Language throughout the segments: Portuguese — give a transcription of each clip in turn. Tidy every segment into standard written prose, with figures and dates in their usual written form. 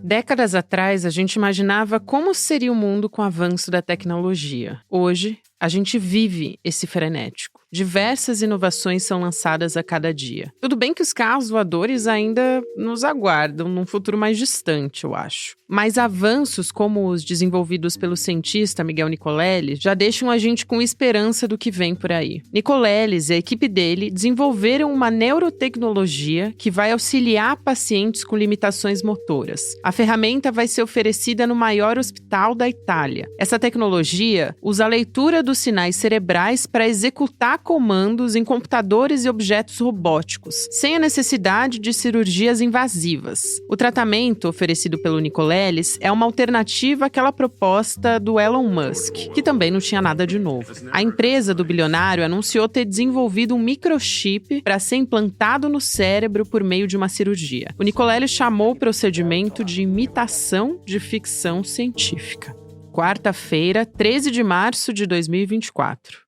Décadas atrás, a gente imaginava como seria o mundo com o avanço da tecnologia. Hoje, a gente vive esse frenético. Diversas inovações são lançadas a cada dia. Tudo bem que os carros voadores ainda nos aguardam num futuro mais distante, eu acho. Mas avanços como os desenvolvidos pelo cientista Miguel Nicoleles já deixam a gente com esperança do que vem por aí. Nicoleles e a equipe dele desenvolveram uma neurotecnologia que vai auxiliar pacientes com limitações motoras. A ferramenta vai ser oferecida no maior hospital da Itália. Essa tecnologia usa a leitura dos sinais cerebrais para executar comandos em computadores e objetos robóticos, sem a necessidade de cirurgias invasivas. O tratamento oferecido pelo Nicoleles é uma alternativa àquela proposta do Elon Musk, que também não tinha nada de novo. A empresa do bilionário anunciou ter desenvolvido um microchip para ser implantado no cérebro por meio de uma cirurgia. O Nicoleles chamou o procedimento de imitação de ficção científica. Quarta-feira, 13 de março de 2024.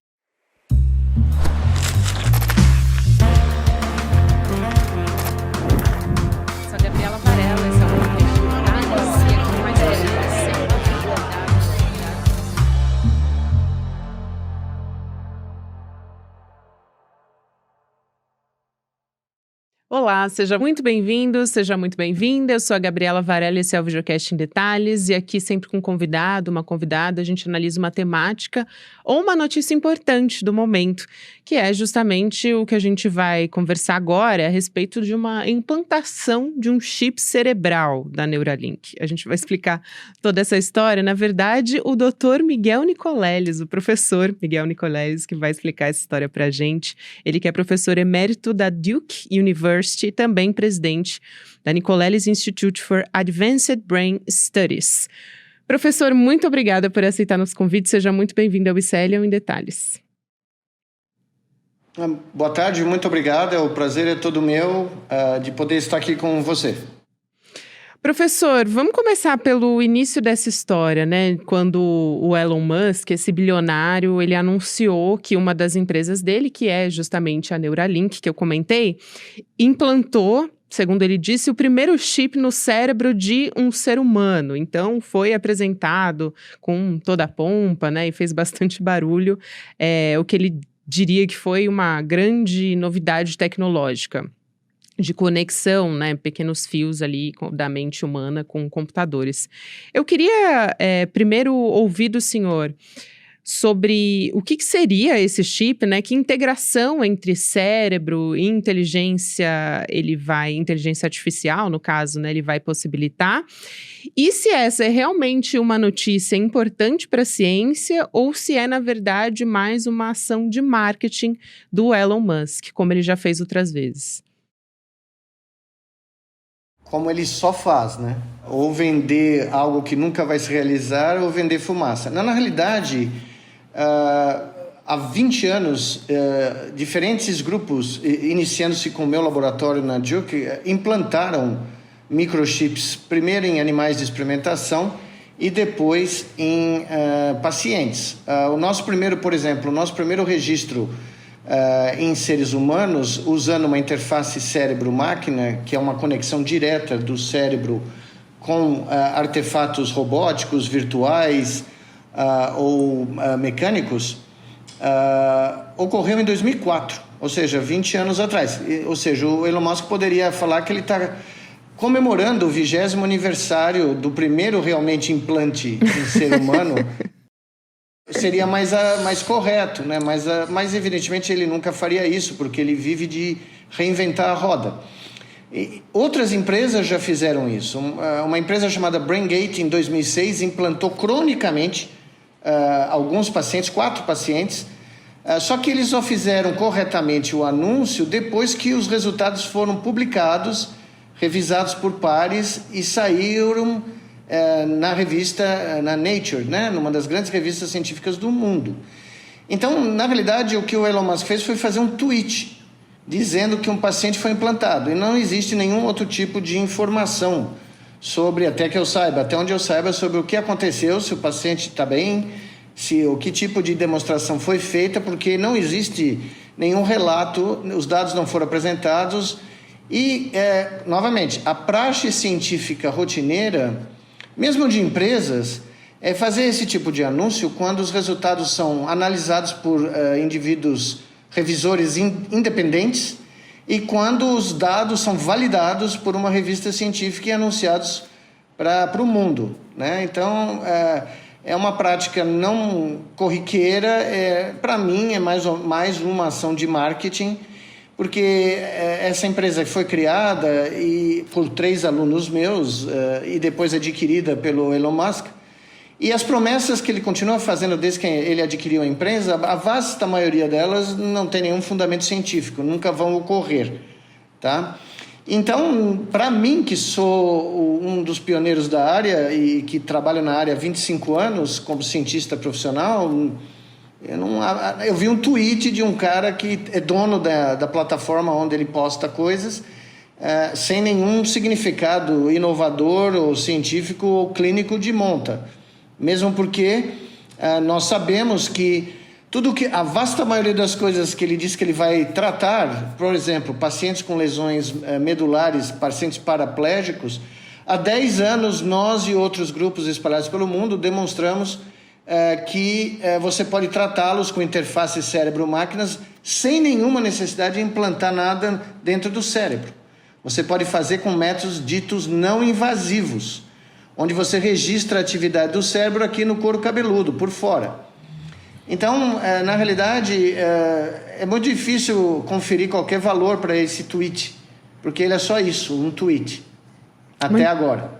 Sou a Gabriela Varela, esse é o podcast Detalhes, e aqui mais Olá, seja muito bem-vindo, seja muito bem-vinda. Eu sou a Gabriela Varela e esse é o videocast em Detalhes. E aqui sempre com um convidado, uma convidada, a gente analisa uma temática ou uma notícia importante do momento, que é justamente o que a gente vai conversar agora a respeito de uma implantação de um chip cerebral da Neuralink. A gente vai explicar toda essa história. Na verdade, o Dr. Miguel Nicoleles, o professor Miguel Nicoleles, que vai explicar essa história pra gente. Ele que é professor emérito da Duke University e também presidente da Nicoleles Institute for Advanced Brain Studies. Professor, muito obrigada por aceitar nosso convite. Seja muito bem-vindo ao Icelium em Detalhes. Boa tarde, muito obrigado. O prazer é todo meu de poder estar aqui com você. Professor, vamos começar pelo início dessa história, né? Quando o Elon Musk, esse bilionário, ele anunciou que uma das empresas dele, que é justamente a Neuralink, que eu comentei, implantou, segundo ele disse, o primeiro chip no cérebro de um ser humano. Então, foi apresentado com toda a pompa, né? E fez bastante barulho, o que ele diria que foi uma grande novidade tecnológica. De conexão, né, pequenos fios ali da mente humana com computadores. Eu queria primeiro ouvir do senhor sobre o que seria esse chip, né, que integração entre cérebro e inteligência inteligência artificial, no caso, né, ele vai possibilitar, e se essa é realmente uma notícia importante para a ciência ou se é, na verdade, mais uma ação de marketing do Elon Musk, como ele já fez outras vezes. Como ele só faz, né? Ou vender algo que nunca vai se realizar ou vender fumaça. Na realidade, há 20 anos, diferentes grupos, iniciando-se com o meu laboratório na Duke, implantaram microchips, primeiro em animais de experimentação e depois em pacientes. O nosso primeiro registro em seres humanos, usando uma interface cérebro-máquina, que é uma conexão direta do cérebro com artefatos robóticos, virtuais ou mecânicos, ocorreu em 2004, ou seja, 20 anos atrás. Ou seja, o Elon Musk poderia falar que ele está comemorando o 20º aniversário do primeiro realmente implante em ser humano. Seria mais correto, né? Mas evidentemente ele nunca faria isso, porque ele vive de reinventar a roda. E outras empresas já fizeram isso. Uma empresa chamada BrainGate, em 2006, implantou cronicamente alguns pacientes, 4 pacientes, só que eles só fizeram corretamente o anúncio depois que os resultados foram publicados, revisados por pares e saíram na revista, na Nature, né? Numa das grandes revistas científicas do mundo. Então, na realidade, o que o Elon Musk fez foi fazer um tweet dizendo que um paciente foi implantado. E não existe nenhum outro tipo de informação sobre, até onde eu saiba, sobre o que aconteceu, se o paciente está bem, o que tipo de demonstração foi feita, porque não existe nenhum relato, os dados não foram apresentados E, novamente, a praxe científica rotineira, mesmo de empresas, é fazer esse tipo de anúncio quando os resultados são analisados por indivíduos revisores independentes e quando os dados são validados por uma revista científica e anunciados para o mundo, né? Então, é uma prática não corriqueira, para mim é mais uma ação de marketing, porque essa empresa foi criada por 3 alunos meus e depois adquirida pelo Elon Musk, e as promessas que ele continua fazendo desde que ele adquiriu a empresa, a vasta maioria delas não tem nenhum fundamento científico, nunca vão ocorrer, tá? Então, para mim, que sou um dos pioneiros da área e que trabalho na área há 25 anos como cientista profissional, eu vi um tweet de um cara que é dono da plataforma onde ele posta coisas, sem nenhum significado inovador ou científico ou clínico de monta. Mesmo porque nós sabemos que a vasta maioria das coisas que ele diz que ele vai tratar, por exemplo, pacientes com lesões medulares, pacientes paraplégicos, há 10 anos nós e outros grupos espalhados pelo mundo demonstramos que você pode tratá-los com interface cérebro-máquinas sem nenhuma necessidade de implantar nada dentro do cérebro. Você pode fazer com métodos ditos não invasivos, onde você registra a atividade do cérebro aqui no couro cabeludo, por fora. Então, na realidade, é muito difícil conferir qualquer valor para esse tweet, porque ele é só isso, um tweet, até agora.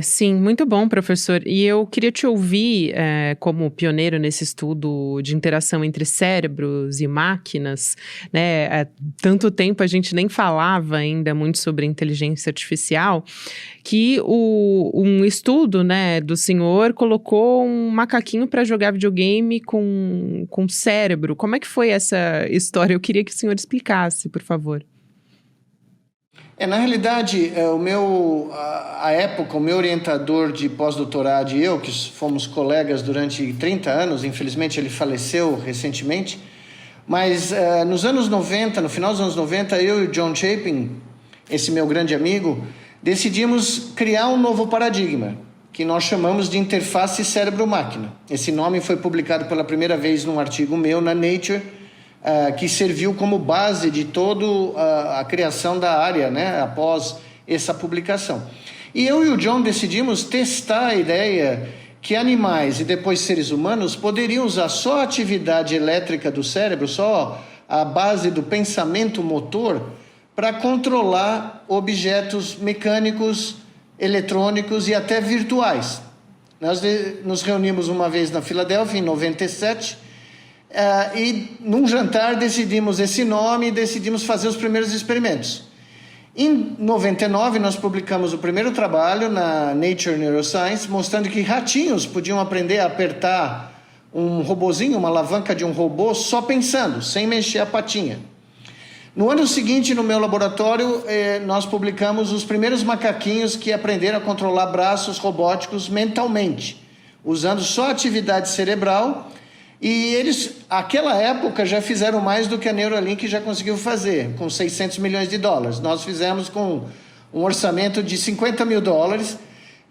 Sim, muito bom, professor. E eu queria te ouvir, como pioneiro nesse estudo de interação entre cérebros e máquinas, né? Há tanto tempo a gente nem falava ainda muito sobre inteligência artificial, que um estudo, né, do senhor colocou um macaquinho para jogar videogame com cérebro. Como é que foi essa história? Eu queria que o senhor explicasse, por favor. Na realidade, à época, o meu orientador de pós-doutorado e eu, que fomos colegas durante 30 anos, infelizmente ele faleceu recentemente, mas nos anos 90, no final dos anos 90, eu e o John Chapin, esse meu grande amigo, decidimos criar um novo paradigma, que nós chamamos de interface cérebro-máquina. Esse nome foi publicado pela primeira vez num artigo meu na Nature, que serviu como base de toda a criação da área, né, após essa publicação. E eu e o John decidimos testar a ideia que animais e depois seres humanos poderiam usar só a atividade elétrica do cérebro, só a base do pensamento motor, para controlar objetos mecânicos, eletrônicos e até virtuais. Nós nos reunimos uma vez na Filadélfia, em 97, e num jantar decidimos esse nome e decidimos fazer os primeiros experimentos. Em 99 nós publicamos o primeiro trabalho na Nature Neuroscience, mostrando que ratinhos podiam aprender a apertar um robozinho, uma alavanca de um robô, só pensando, sem mexer a patinha. No ano seguinte, no meu laboratório, nós publicamos os primeiros macaquinhos que aprenderam a controlar braços robóticos mentalmente, usando só atividade cerebral. E eles, naquela época, já fizeram mais do que a Neuralink já conseguiu fazer, com $600 milhões. Nós fizemos com um orçamento de $50 mil,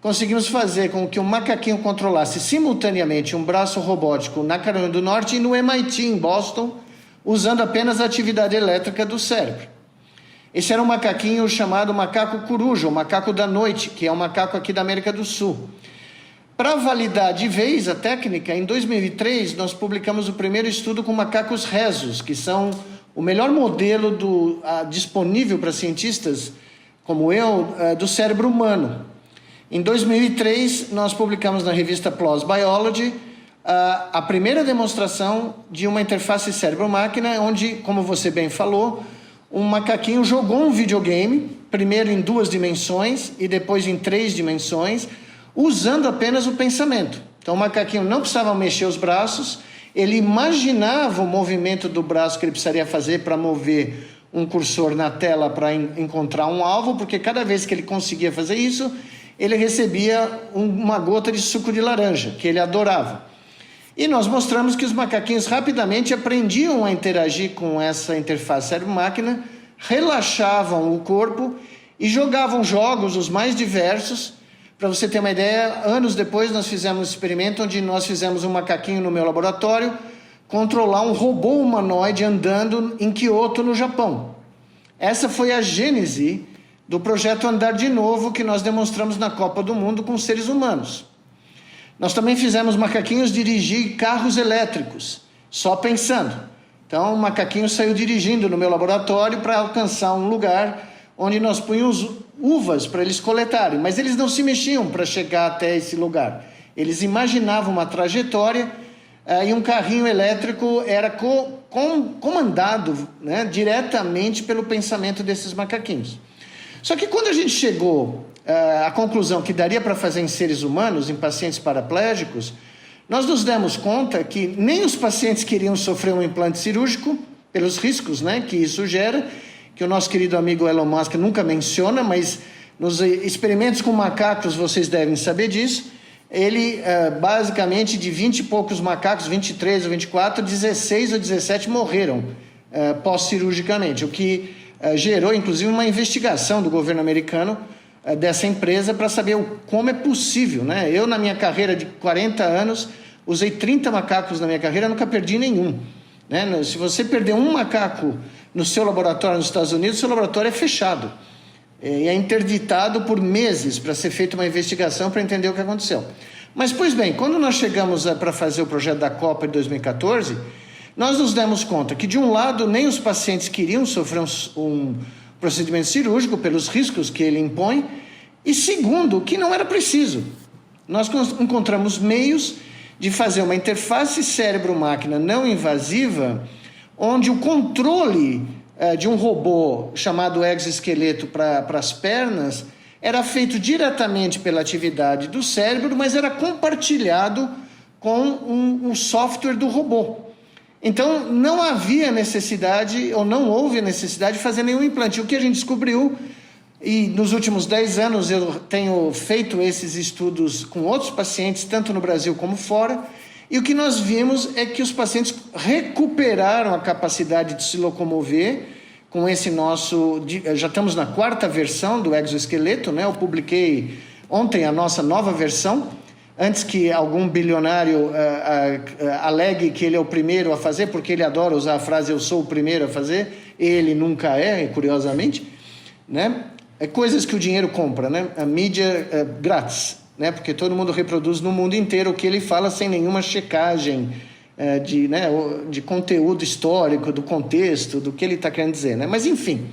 conseguimos fazer com que um macaquinho controlasse simultaneamente um braço robótico na Carolina do Norte e no MIT, em Boston, usando apenas a atividade elétrica do cérebro. Esse era um macaquinho chamado macaco coruja, o macaco da noite, que é um macaco aqui da América do Sul. Para validar de vez a técnica, em 2003 nós publicamos o primeiro estudo com macacos rezos, que são o melhor modelo disponível para cientistas como eu, do cérebro humano. Em 2003 nós publicamos na revista PLOS Biology a primeira demonstração de uma interface cérebro-máquina, onde, como você bem falou, um macaquinho jogou um videogame, primeiro em 2 dimensões e depois em 3 dimensões, usando apenas o pensamento. Então o macaquinho não precisava mexer os braços, ele imaginava o movimento do braço que ele precisaria fazer para mover um cursor na tela para encontrar um alvo, porque cada vez que ele conseguia fazer isso, ele recebia uma gota de suco de laranja, que ele adorava. E nós mostramos que os macaquinhos rapidamente aprendiam a interagir com essa interface cérebro-máquina, relaxavam o corpo e jogavam jogos os mais diversos. Para você ter uma ideia, anos depois nós fizemos um experimento onde nós fizemos um macaquinho no meu laboratório controlar um robô humanoide andando em Kyoto, no Japão. Essa foi a gênese do projeto Andar de Novo que nós demonstramos na Copa do Mundo com seres humanos. Nós também fizemos macaquinhos dirigir carros elétricos, só pensando. Então o macaquinho saiu dirigindo no meu laboratório para alcançar um lugar onde nós punhamos uvas para eles coletarem, mas eles não se mexiam para chegar até esse lugar. Eles imaginavam uma trajetória e um carrinho elétrico era comandado, né, diretamente pelo pensamento desses macaquinhos. Só que quando a gente chegou à conclusão que daria para fazer em seres humanos, em pacientes paraplégicos, nós nos demos conta que nem os pacientes queriam sofrer um implante cirúrgico, pelos riscos, né, que isso gera, que o nosso querido amigo Elon Musk nunca menciona, mas nos experimentos com macacos vocês devem saber disso. Ele, basicamente, de 20 e poucos macacos, 23 ou 24, 16 ou 17 morreram pós-cirurgicamente, o que gerou, inclusive, uma investigação do governo americano dessa empresa para saber como é possível, né? Eu, na minha carreira de 40 anos, usei 30 macacos na minha carreira, nunca perdi nenhum. Né? Se você perder um macaco no seu laboratório nos Estados Unidos, seu laboratório é fechado. E é interditado por meses para ser feita uma investigação para entender o que aconteceu. Mas, pois bem, quando nós chegamos para fazer o projeto da Copa de 2014, nós nos demos conta que, de um lado, nem os pacientes queriam sofrer um procedimento cirúrgico pelos riscos que ele impõe, e segundo, que não era preciso. Nós encontramos meios de fazer uma interface cérebro-máquina não invasiva, onde o controle de um robô chamado exoesqueleto para as pernas era feito diretamente pela atividade do cérebro, mas era compartilhado com um software do robô. Então, não havia necessidade, ou não houve necessidade de fazer nenhum implante. O que a gente descobriu, e nos últimos 10 anos eu tenho feito esses estudos com outros pacientes, tanto no Brasil como fora, e o que nós vimos é que os pacientes recuperaram a capacidade de se locomover com esse nosso... Já estamos na 4ª versão do exoesqueleto, né? Eu publiquei ontem a nossa nova versão, antes que algum bilionário alegue que ele é o primeiro a fazer, porque ele adora usar a frase "eu sou o primeiro a fazer", ele nunca é, curiosamente, né? É coisas que o dinheiro compra, né? A mídia grátis, né? Porque todo mundo reproduz no mundo inteiro o que ele fala sem nenhuma checagem de conteúdo histórico, do contexto, do que ele está querendo dizer, né? Mas, enfim,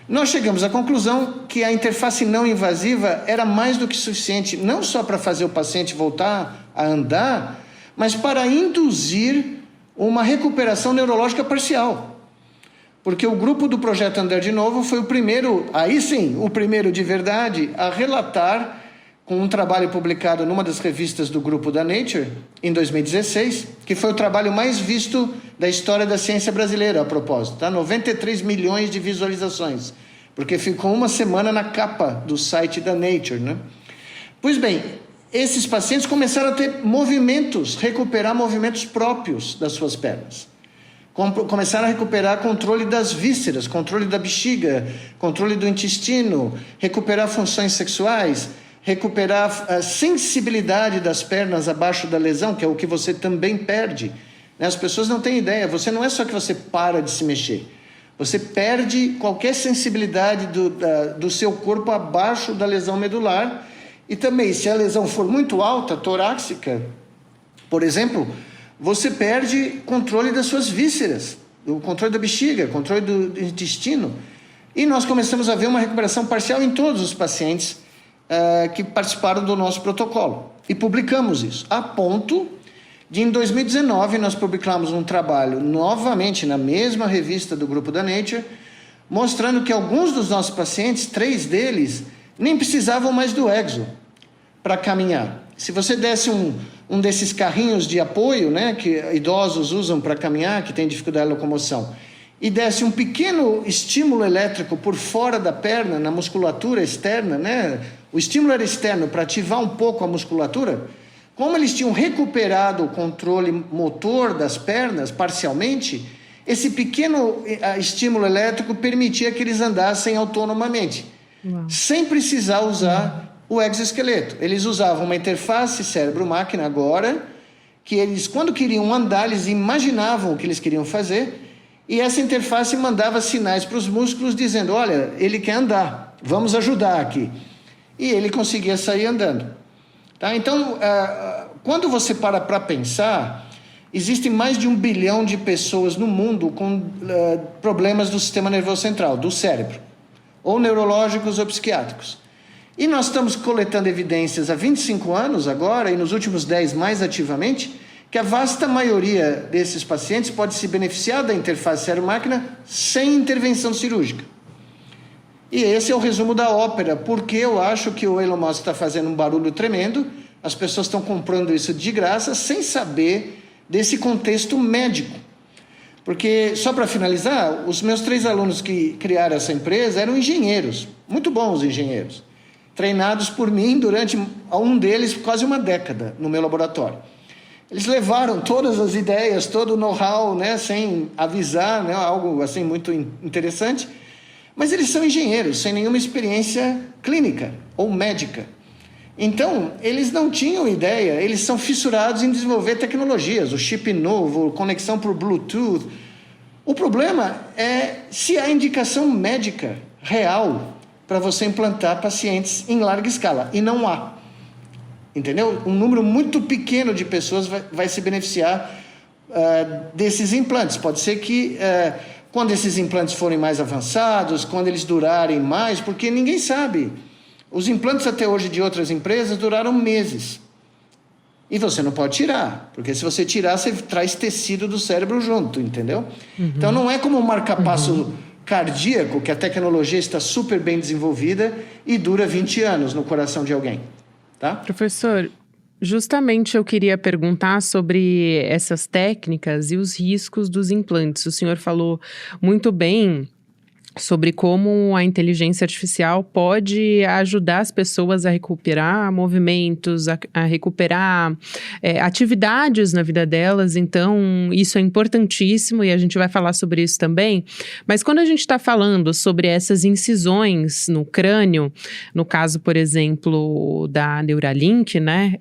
nós chegamos à conclusão que a interface não invasiva era mais do que suficiente, não só para fazer o paciente voltar a andar, mas para induzir uma recuperação neurológica parcial. Porque o grupo do Projeto Andar de Novo foi o primeiro, aí sim, o primeiro de verdade, a relatar, com um trabalho publicado numa das revistas do grupo da Nature, em 2016, que foi o trabalho mais visto da história da ciência brasileira, a propósito, tá? 93 milhões de visualizações, porque ficou uma semana na capa do site da Nature, né? Pois bem, esses pacientes começaram a ter movimentos, recuperar movimentos próprios das suas pernas. Começaram a recuperar controle das vísceras, controle da bexiga, controle do intestino, recuperar funções sexuais, recuperar a sensibilidade das pernas abaixo da lesão, que é o que você também perde. As pessoas não têm ideia, você não é só que você para de se mexer, você perde qualquer sensibilidade do seu corpo abaixo da lesão medular, e também, se a lesão for muito alta, torácica, por exemplo, você perde controle das suas vísceras, o controle da bexiga, controle do intestino, e nós começamos a ver uma recuperação parcial em todos os pacientes que participaram do nosso protocolo. E publicamos isso, a ponto de, em 2019, nós publicamos um trabalho, novamente, na mesma revista do grupo da Nature, mostrando que alguns dos nossos pacientes, 3 deles, nem precisavam mais do exo para caminhar. Se você desse um desses carrinhos de apoio, né, que idosos usam para caminhar, que tem dificuldade de locomoção, e desse um pequeno estímulo elétrico por fora da perna, na musculatura externa, né? O estímulo era externo para ativar um pouco a musculatura. Como eles tinham recuperado o controle motor das pernas parcialmente, esse pequeno estímulo elétrico permitia que eles andassem autonomamente, sem precisar usar o exoesqueleto. Eles usavam uma interface cérebro-máquina agora, que eles, quando queriam andar, eles imaginavam o que eles queriam fazer, e essa interface mandava sinais para os músculos dizendo, olha, ele quer andar, vamos ajudar aqui. E ele conseguia sair andando. Tá? Então, quando você para pensar, existem mais de 1 bilhão de pessoas no mundo com problemas do sistema nervoso central, do cérebro, ou neurológicos ou psiquiátricos. E nós estamos coletando evidências há 25 anos agora, e nos últimos 10 mais ativamente, que a vasta maioria desses pacientes pode se beneficiar da interface cérebro-máquina sem intervenção cirúrgica. E esse é o resumo da ópera, porque eu acho que o Elon Musk está fazendo um barulho tremendo, as pessoas estão comprando isso de graça, sem saber desse contexto médico. Porque, só para finalizar, os meus 3 alunos que criaram essa empresa eram engenheiros, muito bons engenheiros, treinados por mim durante, um deles, quase uma década no meu laboratório. Eles levaram todas as ideias, todo o know-how, né, sem avisar, né, algo assim muito interessante, mas eles são engenheiros, sem nenhuma experiência clínica ou médica. Então, eles não tinham ideia, eles são fissurados em desenvolver tecnologias, o chip novo, conexão por Bluetooth. O problema é se há indicação médica real para você implantar pacientes em larga escala, e não há. Entendeu? Um número muito pequeno de pessoas vai se beneficiar desses implantes. Pode ser que quando esses implantes forem mais avançados, quando eles durarem mais, porque ninguém sabe. Os implantes até hoje de outras empresas duraram meses. E você não pode tirar, porque se você tirar, você traz tecido do cérebro junto, entendeu? Uhum. Então não é como um marca-passo cardíaco, que a tecnologia está super bem desenvolvida e dura 20 anos no coração de alguém. Tá? Professor, justamente eu queria perguntar sobre essas técnicas e os riscos dos implantes. O senhor falou muito bem sobre como a inteligência artificial pode ajudar as pessoas a recuperar movimentos, a recuperar atividades na vida delas. Então, isso é importantíssimo e a gente vai falar sobre isso também. Mas quando a gente está falando sobre essas incisões no crânio, no caso, por exemplo, da Neuralink, né,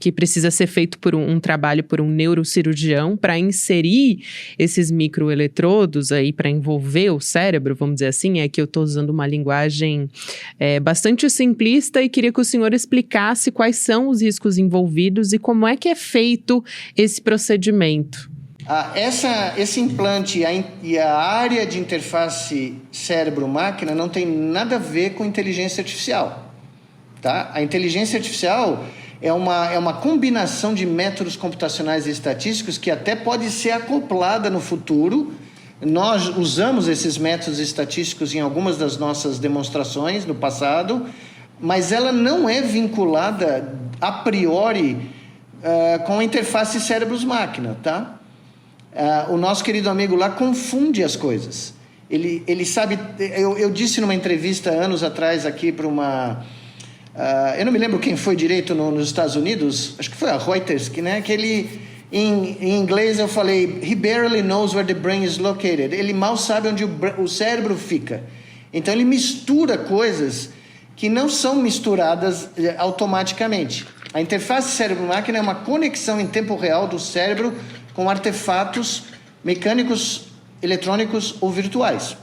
que precisa ser feito por um trabalho por um neurocirurgião para inserir esses microeletrodos aí para envolver o cérebro, vamos dizer assim, é que eu estou usando uma linguagem bastante simplista e queria que o senhor explicasse quais são os riscos envolvidos e como é que é feito esse procedimento. Esse implante e a área de interface cérebro-máquina não tem nada a ver com inteligência artificial, tá? A inteligência artificial é uma combinação de métodos computacionais e estatísticos que até pode ser acoplada no futuro. Nós usamos esses métodos estatísticos em algumas das nossas demonstrações no passado, mas ela não é vinculada a priori com a interface cérebros-máquina, tá? O nosso querido amigo lá confunde as coisas. Ele sabe... Eu disse numa entrevista anos atrás aqui para uma... eu não me lembro quem foi direito nos Estados Unidos, acho que foi a Reuters, que ele, em inglês eu falei, he barely knows where the brain is located. Ele mal sabe onde o cérebro fica. Então ele mistura coisas que não são misturadas automaticamente. A interface cérebro-máquina é uma conexão em tempo real do cérebro com artefatos mecânicos, eletrônicos ou virtuais.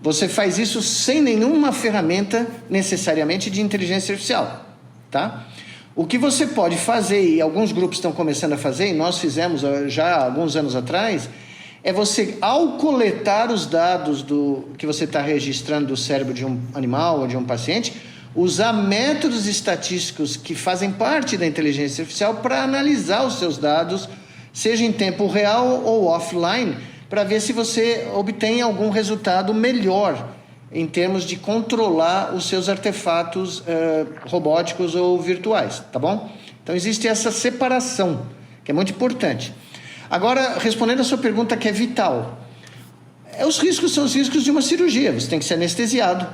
Você faz isso sem nenhuma ferramenta necessariamente de inteligência artificial, tá? O que você pode fazer, e alguns grupos estão começando a fazer, e nós fizemos já há alguns anos atrás, é você, ao coletar os dados que você está registrando do cérebro de um animal ou de um paciente, usar métodos estatísticos que fazem parte da inteligência artificial para analisar os seus dados, seja em tempo real ou offline, para ver se você obtém algum resultado melhor em termos de controlar os seus artefatos robóticos ou virtuais, tá bom? Então existe essa separação, que é muito importante. Agora, respondendo a sua pergunta que é vital, os riscos são os riscos de uma cirurgia. Você tem que ser anestesiado,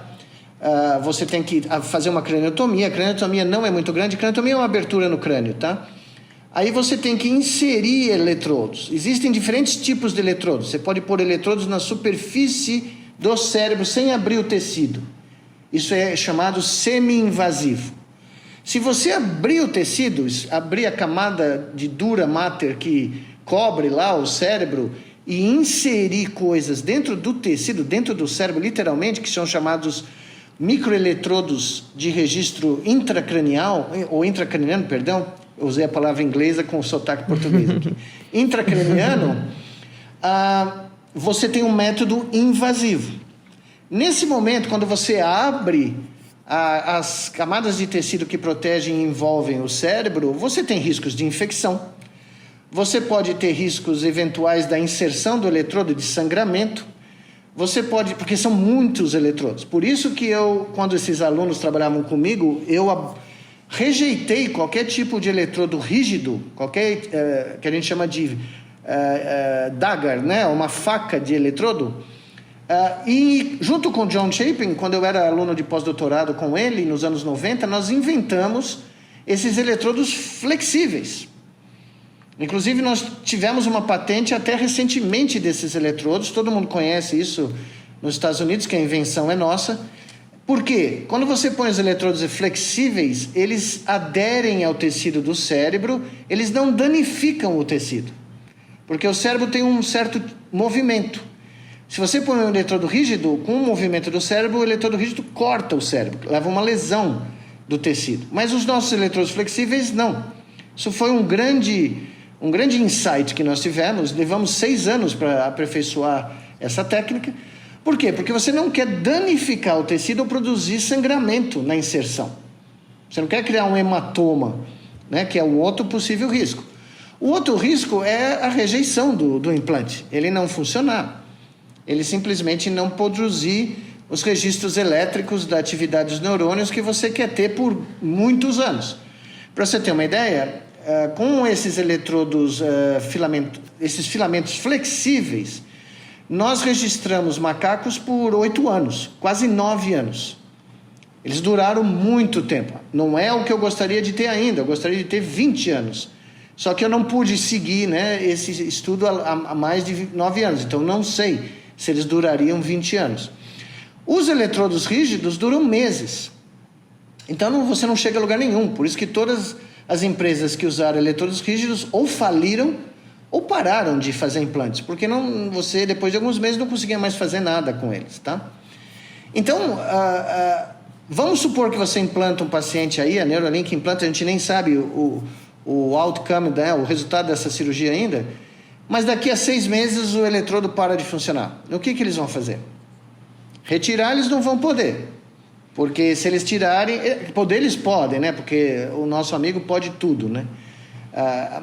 você tem que fazer uma craniotomia. A craniotomia não é muito grande, a craniotomia é uma abertura no crânio, tá? Aí você tem que inserir eletrodos. Existem diferentes tipos de eletrodos. Você pode pôr eletrodos na superfície do cérebro sem abrir o tecido. Isso é chamado semi-invasivo. Se você abrir o tecido, abrir a camada de dura mater que cobre lá o cérebro e inserir coisas dentro do tecido, dentro do cérebro, literalmente, que são chamados microeletrodos de registro intracranial, ou intracraniano, perdão, eu usei a palavra inglesa com o sotaque português aqui. Intracraniano, você tem um método invasivo. Nesse momento, quando você abre as camadas de tecido que protegem e envolvem o cérebro, você tem riscos de infecção. Você pode ter riscos eventuais da inserção do eletrodo, de sangramento. Você pode, porque são muitos eletrodos. Por isso que quando esses alunos trabalhavam comigo, eu rejeitei qualquer tipo de eletrodo rígido, qualquer que a gente chama de dagger, né? Uma faca de eletrodo. E junto com John Chapin, quando eu era aluno de pós-doutorado com ele, nos anos 90, nós inventamos esses eletrodos flexíveis. Inclusive, nós tivemos uma patente até recentemente desses eletrodos. Todo mundo conhece isso nos Estados Unidos, que a invenção é nossa. Por quê? Quando você põe os eletrodos flexíveis, eles aderem ao tecido do cérebro, eles não danificam o tecido. Porque o cérebro tem um certo movimento. Se você põe um eletrodo rígido, com o movimento do cérebro, o eletrodo rígido corta o cérebro, leva uma lesão do tecido. Mas os nossos eletrodos flexíveis, não. Isso foi um grande insight que nós tivemos. Levamos 6 anos para aperfeiçoar essa técnica. Por quê? Porque você não quer danificar o tecido ou produzir sangramento na inserção. Você não quer criar um hematoma, né, que é um outro possível risco. O outro risco é a rejeição do implante. Ele não funcionar. Ele simplesmente não produzir os registros elétricos da atividade dos neurônios que você quer ter por muitos anos. Para você ter uma ideia, com esses eletrodos, esses filamentos flexíveis, nós registramos macacos por 8 anos, quase 9 anos. Eles duraram muito tempo. Não é o que eu gostaria de ter ainda, eu gostaria de ter 20 anos. Só que eu não pude seguir, né, esse estudo há mais de 9 anos, então não sei se eles durariam 20 anos. Os eletrodos rígidos duram meses. Então você não chega a lugar nenhum. Por isso que todas as empresas que usaram eletrodos rígidos ou faliram ou pararam de fazer implantes, porque você depois de alguns meses não conseguia mais fazer nada com eles, tá? Então, vamos supor que você implanta um paciente aí, a Neuralink implanta, a gente nem sabe o outcome, né, o resultado dessa cirurgia ainda, mas daqui a 6 meses o eletrodo para de funcionar. O que eles vão fazer? Retirar eles não vão poder, porque se eles tirarem, poder eles podem, né? Porque o nosso amigo pode tudo, né?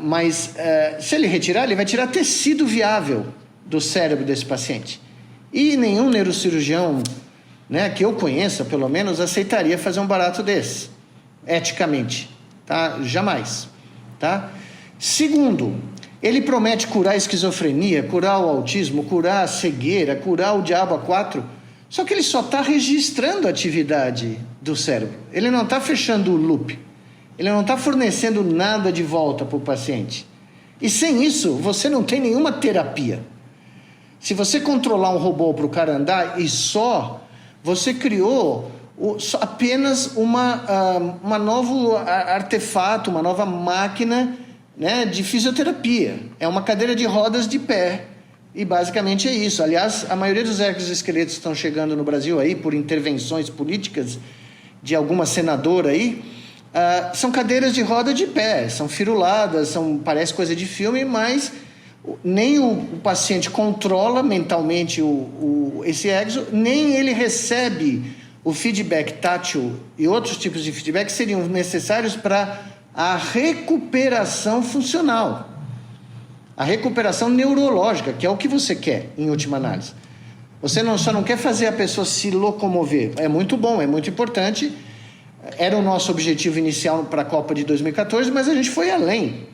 Mas se ele retirar, ele vai tirar tecido viável do cérebro desse paciente. E nenhum neurocirurgião, né, que eu conheça, pelo menos, aceitaria fazer um barato desse, eticamente, tá? Jamais, tá? Segundo, ele promete curar a esquizofrenia, curar o autismo, curar a cegueira, curar o diabo a 4, só que ele só está registrando a atividade do cérebro. Ele não está fechando o loop. Ele não está fornecendo nada de volta para o paciente. E sem isso, você não tem nenhuma terapia. Se você controlar um robô para o cara andar e só, você criou apenas uma novo artefato, uma nova máquina, né, de fisioterapia. É uma cadeira de rodas de pé. E basicamente é isso. Aliás, a maioria dos exoesqueletos que estão chegando no Brasil aí por intervenções políticas de alguma senadora aí, são cadeiras de roda de pé, são firuladas, parece coisa de filme, mas nem o paciente controla mentalmente esse exo, nem ele recebe o feedback tátil e outros tipos de feedback que seriam necessários para a recuperação funcional, a recuperação neurológica, que é o que você quer, em última análise. Você só não quer fazer a pessoa se locomover. É muito bom, é muito importante. Era o nosso objetivo inicial para a Copa de 2014, mas a gente foi além.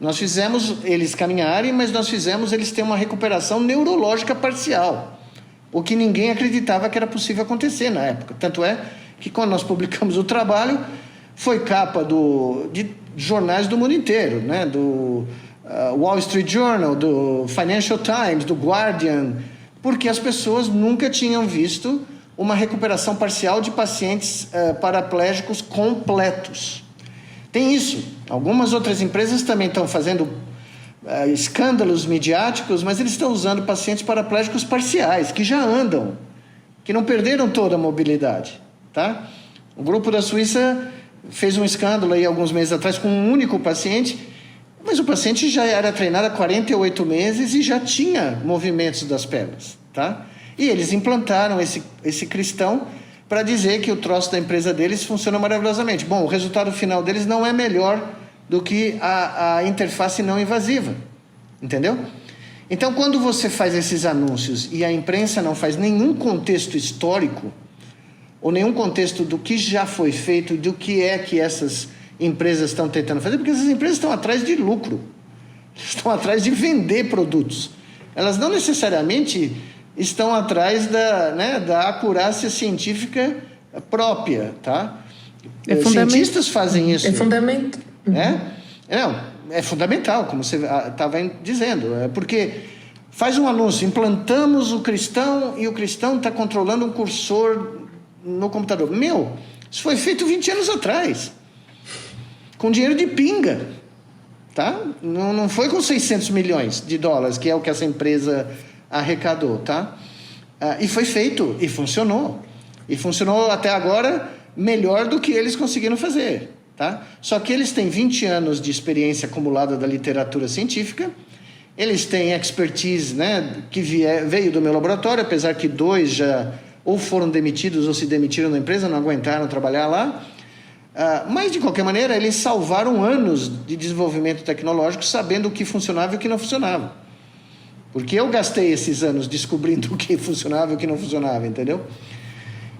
Nós fizemos eles caminharem, mas nós fizemos eles terem uma recuperação neurológica parcial, o que ninguém acreditava que era possível acontecer na época. Tanto é que quando nós publicamos o trabalho, foi capa jornais do mundo inteiro, né? Do Wall Street Journal, do Financial Times, do Guardian, porque as pessoas nunca tinham visto uma recuperação parcial de pacientes paraplégicos completos. Tem isso. Algumas outras empresas também estão fazendo escândalos midiáticos, mas eles estão usando pacientes paraplégicos parciais, que já andam, que não perderam toda a mobilidade, tá? O grupo da Suíça fez um escândalo aí alguns meses atrás com um único paciente, mas o paciente já era treinado há 48 meses e já tinha movimentos das pernas, tá? E eles implantaram esse cristão para dizer que o troço da empresa deles funciona maravilhosamente. Bom, o resultado final deles não é melhor do que a interface não invasiva, entendeu? Então, quando você faz esses anúncios e a imprensa não faz nenhum contexto histórico ou nenhum contexto do que já foi feito, do que é que essas empresas estão tentando fazer, porque essas empresas estão atrás de lucro, estão atrás de vender produtos. Elas não necessariamente estão atrás da acurácia científica própria, tá? Cientistas fazem isso. É fundamental. É fundamental, como você estava dizendo, porque faz um anúncio, implantamos o cristão e o cristão está controlando um cursor no computador. Isso foi feito 20 anos atrás, com dinheiro de pinga, tá? Não foi com 600 milhões de dólares, que é o que essa empresa arrecadou, tá? E foi feito, e funcionou até agora melhor do que eles conseguiram fazer, tá? Só que eles têm 20 anos de experiência acumulada da literatura científica, eles têm expertise, né, que veio do meu laboratório, apesar que 2 já ou foram demitidos ou se demitiram da empresa, não aguentaram trabalhar lá, mas de qualquer maneira eles salvaram anos de desenvolvimento tecnológico sabendo o que funcionava e o que não funcionava, porque eu gastei esses anos descobrindo o que funcionava e o que não funcionava, entendeu?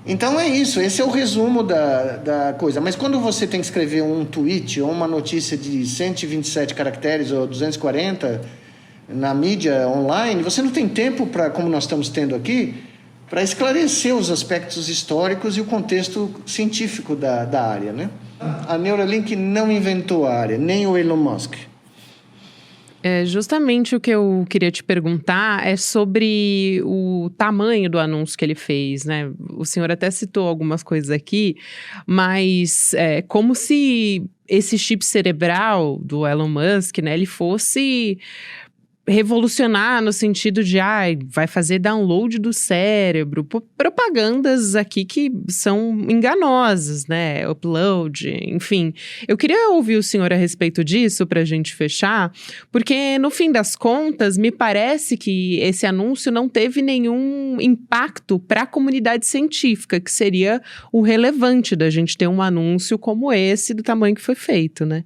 Então é isso, esse é o resumo da coisa. Mas quando você tem que escrever um tweet ou uma notícia de 127 caracteres ou 240 na mídia online, você não tem tempo para, como nós estamos tendo aqui, para esclarecer os aspectos históricos e o contexto científico da área, né? A Neuralink não inventou a área, nem o Elon Musk. Justamente o que eu queria te perguntar é sobre o tamanho do anúncio que ele fez, né? O senhor até citou algumas coisas aqui, mas como se esse chip cerebral do Elon Musk, né, ele fosse revolucionar no sentido de, vai fazer download do cérebro, propagandas aqui que são enganosas, né, upload, enfim. Eu queria ouvir o senhor a respeito disso pra gente fechar, porque no fim das contas, me parece que esse anúncio não teve nenhum impacto para a comunidade científica, que seria o relevante da gente ter um anúncio como esse, do tamanho que foi feito, né?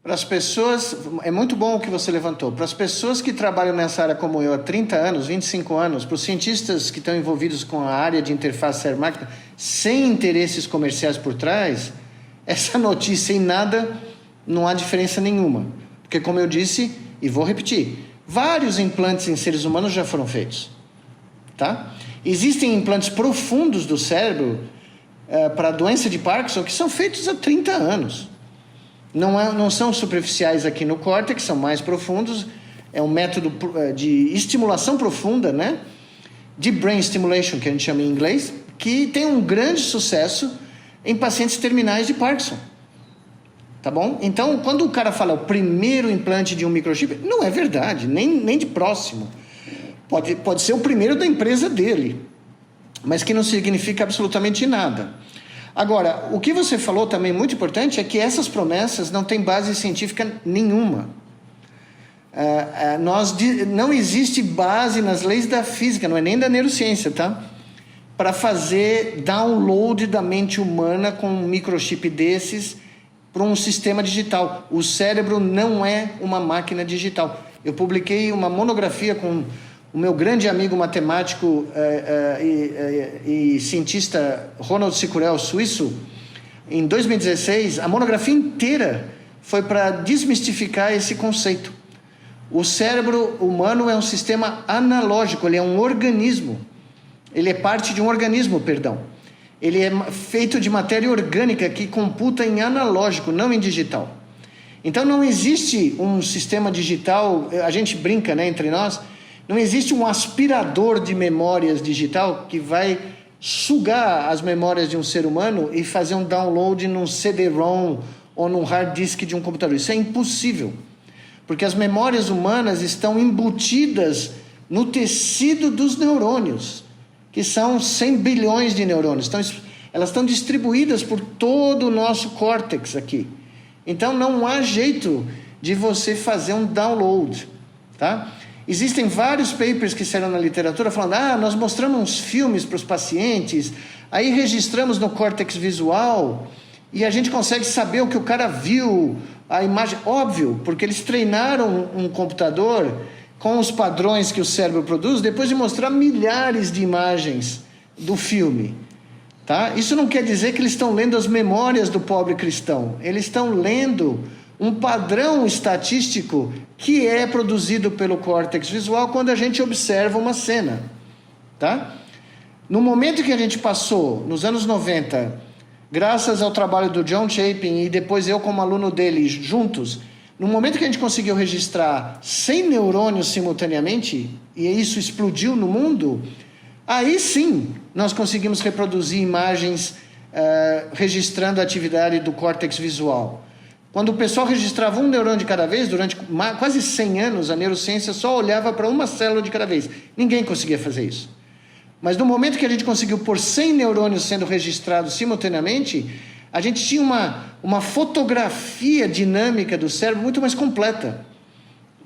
Para as pessoas, é muito bom o que você levantou, para as pessoas que trabalham nessa área como eu há 30 anos, 25 anos, para os cientistas que estão envolvidos com a área de interface cérebro-máquina, sem interesses comerciais por trás, essa notícia em nada não há diferença nenhuma. Porque, como eu disse, e vou repetir, vários implantes em seres humanos já foram feitos, tá? Existem implantes profundos do cérebro para a doença de Parkinson que são feitos há 30 anos. Não são superficiais aqui no córtex, são mais profundos. É um método de estimulação profunda, né? De brain stimulation, que a gente chama em inglês, que tem um grande sucesso em pacientes terminais de Parkinson. Tá bom? Então, quando o cara fala o primeiro implante de um microchip, não é verdade, nem de próximo. Pode ser o primeiro da empresa dele, mas que não significa absolutamente nada. Agora, o que você falou também muito importante é que essas promessas não têm base científica nenhuma. Não existe base nas leis da física, não é nem da neurociência, tá? Para fazer download da mente humana com um microchip desses para um sistema digital. O cérebro não é uma máquina digital. Eu publiquei uma monografia com o meu grande amigo matemático e cientista Ronald Sicurel, suíço, em 2016, a monografia inteira foi para desmistificar esse conceito. O cérebro humano é um sistema analógico, ele é um organismo. Ele é parte de um organismo, perdão. ele é feito de matéria orgânica que computa em analógico, não em digital. Então não existe um sistema digital, a gente brinca, né, entre nós, não existe um aspirador de memórias digital que vai sugar as memórias de um ser humano e fazer um download num CD-ROM ou num hard disk de um computador. Isso é impossível, porque as memórias humanas estão embutidas no tecido dos neurônios, que são 100 bilhões de neurônios. Então, elas estão distribuídas por todo o nosso córtex aqui. Então, não há jeito de você fazer um download, tá? Existem vários papers que saíram na literatura falando, nós mostramos uns filmes para os pacientes, aí registramos no córtex visual e a gente consegue saber o que o cara viu, a imagem. Óbvio, porque eles treinaram um computador com os padrões que o cérebro produz, depois de mostrar milhares de imagens do filme. Tá? Isso não quer dizer que eles estão lendo as memórias do pobre cristão. Eles estão lendo um padrão estatístico que é produzido pelo córtex visual quando a gente observa uma cena. Tá? No momento que a gente passou, nos anos 90, graças ao trabalho do John Chapin e depois eu como aluno dele juntos, no momento que a gente conseguiu registrar 100 neurônios simultaneamente, e isso explodiu no mundo, aí sim nós conseguimos reproduzir imagens registrando a atividade do córtex visual. Quando o pessoal registrava um neurônio de cada vez, durante quase 100 anos, a neurociência só olhava para uma célula de cada vez. Ninguém conseguia fazer isso. Mas no momento que a gente conseguiu pôr 100 neurônios sendo registrados simultaneamente, a gente tinha uma fotografia dinâmica do cérebro muito mais completa.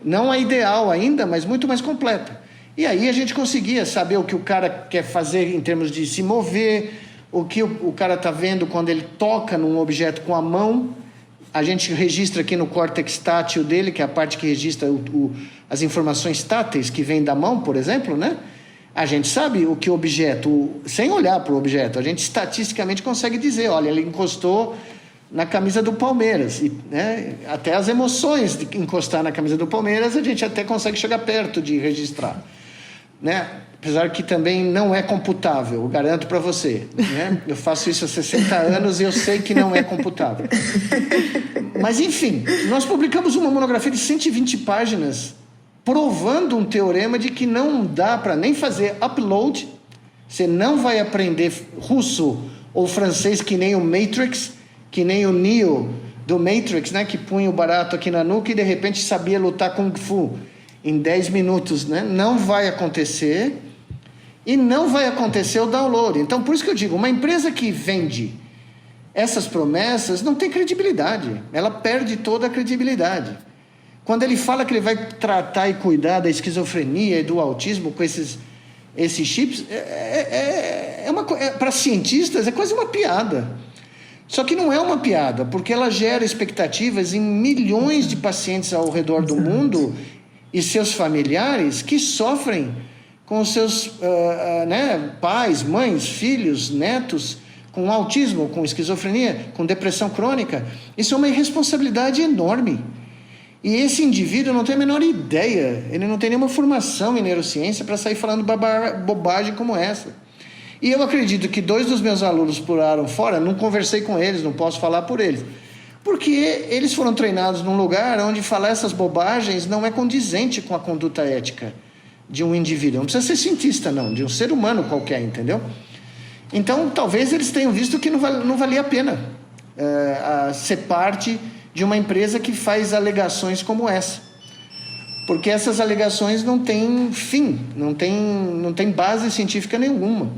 Não a ideal ainda, mas muito mais completa. E aí a gente conseguia saber o que o cara quer fazer em termos de se mover, o que o cara está vendo quando ele toca num objeto com a mão. A gente registra aqui no córtex tátil dele, que é a parte que registra as informações táteis que vêm da mão, por exemplo, né? A gente sabe o que o objeto, sem olhar para o objeto, a gente estatisticamente consegue dizer, olha, ele encostou na camisa do Palmeiras. E, né, até as emoções de encostar na camisa do Palmeiras, a gente até consegue chegar perto de registrar. Né? Apesar que também não é computável, eu garanto para você. Né? Eu faço isso há 60 anos e eu sei que não é computável. Mas, enfim, nós publicamos uma monografia de 120 páginas provando um teorema de que não dá para nem fazer upload, você não vai aprender russo ou francês que nem o Matrix, que nem o Neo do Matrix, né, que punha o barato aqui na nuca e de repente sabia lutar Kung Fu em 10 minutos. Né? Não vai acontecer e não vai acontecer o download. Então, por isso que eu digo, uma empresa que vende essas promessas não tem credibilidade, ela perde toda a credibilidade. Quando ele fala que ele vai tratar e cuidar da esquizofrenia e do autismo com esses chips, para cientistas é quase uma piada. Só que não é uma piada, porque ela gera expectativas em milhões de pacientes ao redor do mundo e seus familiares que sofrem com os seus pais, mães, filhos, netos, com autismo, com esquizofrenia, com depressão crônica. Isso é uma irresponsabilidade enorme. E esse indivíduo não tem a menor ideia, ele não tem nenhuma formação em neurociência para sair falando bobagem como essa. E eu acredito que 2 dos meus alunos pularam fora, não conversei com eles, não posso falar por eles, porque eles foram treinados num lugar onde falar essas bobagens não é condizente com a conduta ética de um indivíduo. Não precisa ser cientista, não, de um ser humano qualquer, entendeu? Então, talvez eles tenham visto que não valia a pena ser parte de uma empresa que faz alegações como essa. Porque essas alegações não têm fim, não tem base científica nenhuma.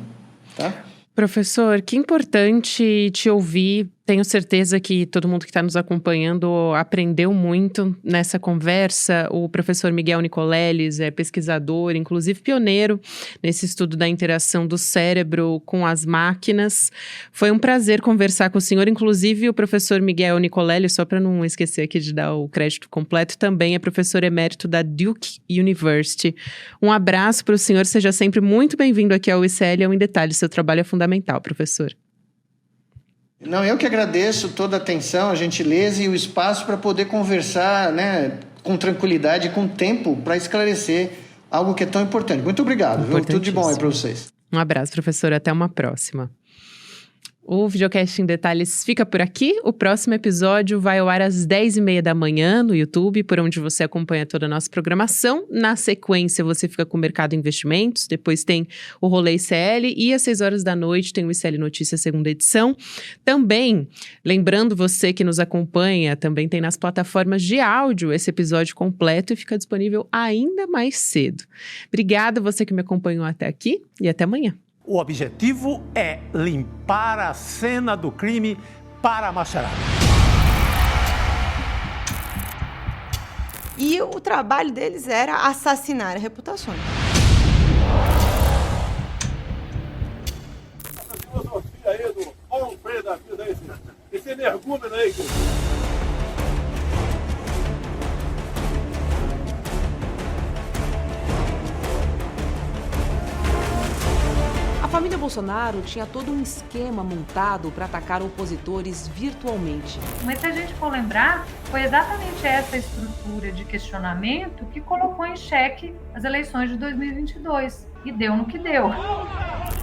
Tá? Professor, que importante te ouvir. Tenho certeza que todo mundo que está nos acompanhando aprendeu muito nessa conversa. O professor Miguel Nicoleles é pesquisador, inclusive pioneiro nesse estudo da interação do cérebro com as máquinas. Foi um prazer conversar com o senhor. Inclusive, o professor Miguel Nicoleles, só para não esquecer aqui de dar o crédito completo, também é professor emérito da Duke University. Um abraço para o senhor. Seja sempre muito bem-vindo aqui ao ICL em Detalhe. Seu trabalho é fundamental, professor. Não, eu que agradeço toda a atenção, a gentileza e o espaço para poder conversar, né, com tranquilidade e com tempo para esclarecer algo que é tão importante. Muito obrigado, viu? Tudo de bom aí para vocês. Um abraço, professor. Até uma próxima. O Videocast em Detalhes fica por aqui. O próximo episódio vai ao ar às 10h30 da manhã no YouTube, por onde você acompanha toda a nossa programação. Na sequência, você fica com o Mercado Investimentos, depois tem o Rolê ICL e às 6 horas da noite tem o ICL Notícias segunda edição. Também, lembrando você que nos acompanha, também tem nas plataformas de áudio esse episódio completo e fica disponível ainda mais cedo. Obrigada você que me acompanhou até aqui e até amanhã. O objetivo é limpar a cena do crime para a macharada. E o trabalho deles era assassinar reputações. Essa filosofia aí do bom freio da vida aí, esse energúmeno aí, A família Bolsonaro tinha todo um esquema montado para atacar opositores virtualmente. Mas se a gente for lembrar, foi exatamente essa estrutura de questionamento que colocou em xeque as eleições de 2022. E deu no que deu.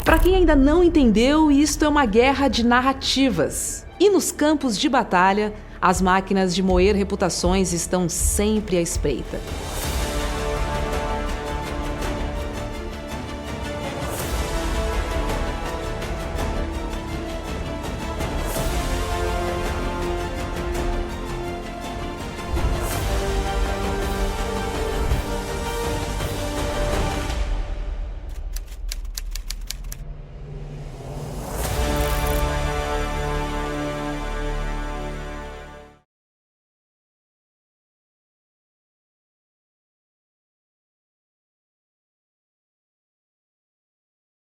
Para quem ainda não entendeu, isto é uma guerra de narrativas. E nos campos de batalha, as máquinas de moer reputações estão sempre à espreita.